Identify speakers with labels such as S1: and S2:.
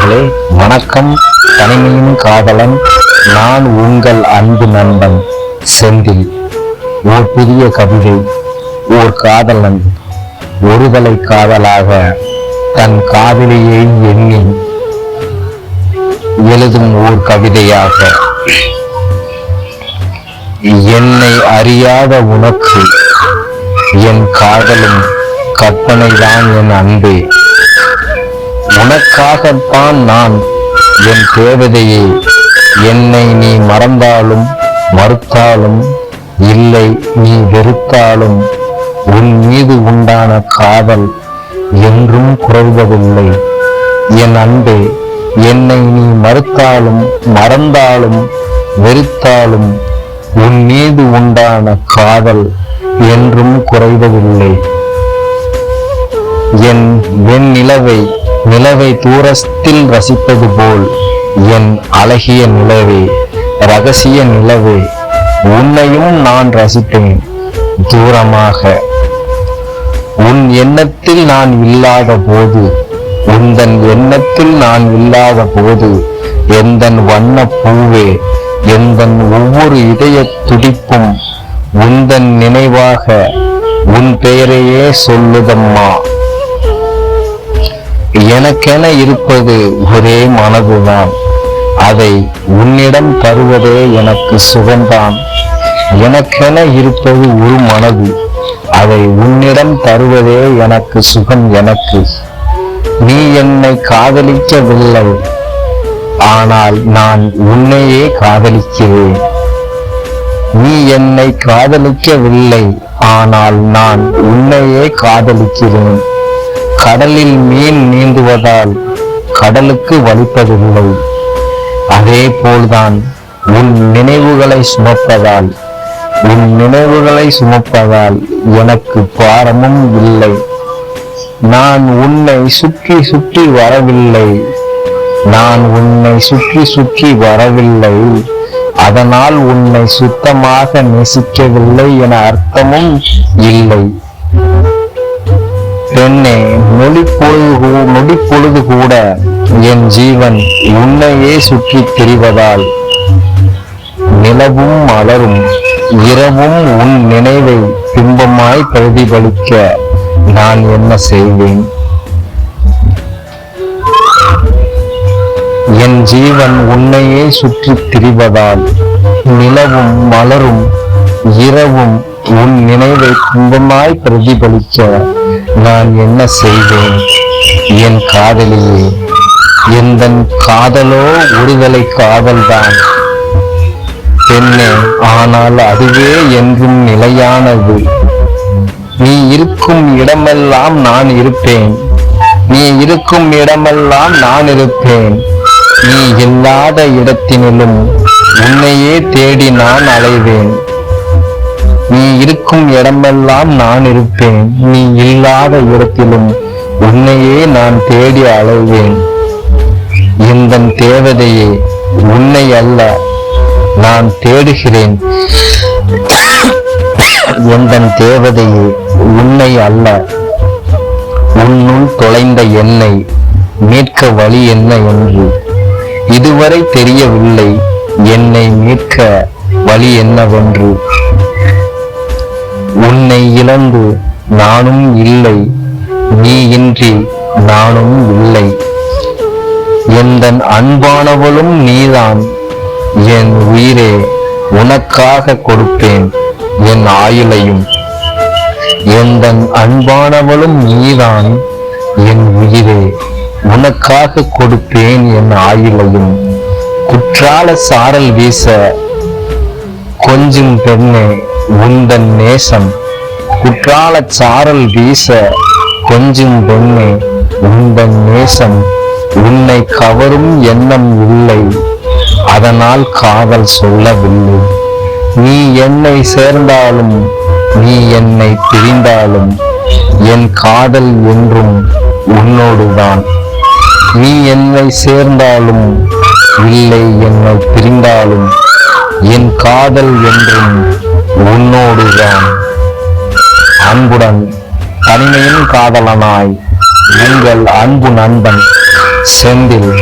S1: நண்பர்களே, வணக்கம். தனிமையின் காதலன் நான், உங்கள் அன்பு நண்பன் செந்தில். ஓர் புதிய கவிதை. ஓர் காதலன் ஒருதலை காதலாக தன் காதலியை எண்ணி எழுதும் ஓர் கவிதையாக. என்னை அறியாத உனக்கு என் காதலும் கற்பனைதான் என் அன்பே. உனக்காகத்தான் நான் என் தேவதையே. என்னை நீ மறந்தாலும் மறுத்தாலும், இல்லை நீ வெறுத்தாலும், உன் மீது உண்டான காதல் என்றும் குறைவதில்லை என் அன்பே. என்னை நீ மறுத்தாலும் மறந்தாலும் வெறுத்தாலும், உன் மீது உண்டான காதல் என்றும் குறைவதில்லை. என் நிலவை தூரத்தில் ரசிப்பது போல், என் அழகிய நிலவே, ரகசிய நிலவே, உன்னையும் நான் ரசித்தேன் தூரமாக. உன் எண்ணத்தில் நான் இல்லாத போது, உந்தன் எண்ணத்தில் நான் இல்லாத போது, எந்தன் வண்ண பூவே, எந்தன் ஒவ்வொரு இதய துடிப்பும் உந்தன் நினைவாக உன் பெயரையே சொல்லுதம்மா. எனக்கென இருப்பது ஒரே மனதுதான், அதை உன்னிடம் தருவதே எனக்கு சுகம்தான். எனக்கென இருப்பது ஒரு மனது, அதை உன்னிடம் தருவதே எனக்கு சுகம். எனக்கு நீ என்னை காதலிக்கவில்லை, ஆனால் நான் உன்னையே காதலிக்கிறேன். நீ என்னை காதலிக்கவில்லை, ஆனால் நான் உன்னையே காதலிக்கிறேன். கடலில் மீன் நீந்துவதால் கடலுக்கு வலிப்பதில்லை, அதே போல்தான் உன் நினைவுகளை சுமப்பதால் எனக்கு பாரமும் இல்லை. நான் உன்னை சுற்றி சுற்றி வரவில்லை, அதனால் உன்னை சுத்தமாக நேசிக்கவில்லை என அர்த்தமும் இல்லை. பெண்ணே, நொடி பொழுது கூட என் ஜீவன் உன்னையே சுற்றி திரிவதால், நிலவும் மலரும் இரவும் உன் நினைவை பிம்பமாய் பிரதிபலிக்க நான் என்ன செய்வேன்? என் ஜீவன் உன்னையே சுற்றி திரிவதால், நிலவும் மலரும் இரவும் உன் நினைவை பிம்பமாய் பிரதிபலிக்க நான் என்ன செய்வேன்? என் காதலியே, எந்தன் காதலோ ஒருதலை காதல்தான் பெண்ணே, ஆனால் அதுவே என்றும் நிலையானது. நீ இருக்கும் இடமெல்லாம் நான் இருப்பேன், நீ இருக்கும் இடமெல்லாம் நான் இருப்பேன். நீ இல்லாத இடத்தினிலும் உன்னையே தேடி நான் அலைவேன். நீ இருக்கும் இடமெல்லாம் நான் இருப்பேன், நீ இல்லாத இடத்திலும் உன்னையே நான் தேடி அலைவேன். எந்தன் தேவதையே, உன்னை அல்ல நான் தேடுகிறேன். எந்தன் தேவதையே, உன்னை அல்ல. உன்னுள் தொலைந்த என்னை மீட்க வழி என்ன என்று இதுவரை தெரியவில்லை. என்னை மீட்க வழி என்னவென்று. உன்னை இழந்து நானும் இல்லை, நீ இன்றி நானும் இல்லை. எந்தன் அன்பானவளும் நீதான் என் உயிரே, உனக்காக கொடுப்பேன் என் ஆயுளையும். எந்தன் அன்பானவளும் நீதான் என் உயிரே, உனக்காக கொடுப்பேன் என் ஆயுளையும். குற்றால சாரல் வீச கொஞ்சும் பெண்ணே உந்தன் நேசம், குற்றால சாரல் வீச கொஞ்சும் பெண்ணே உந்தன் நேசம். உன்னை கவரும் எண்ணம் இல்லை, அதனால் காதல் சொல்லவில்லை. நீ என்னை சேர்ந்தாலும் நீ என்னை பிரிந்தாலும், என் காதல் என்றும் உன்னோடுதான். நீ என்னை சேர்ந்தாலும் இல்லை என்னை பிரிந்தாலும், என் காதல் என்றும் உன்னோடுதான். அன்புடன் தனிமையின் காதலனாய் உங்கள் அன்பு நண்பன் செந்தில்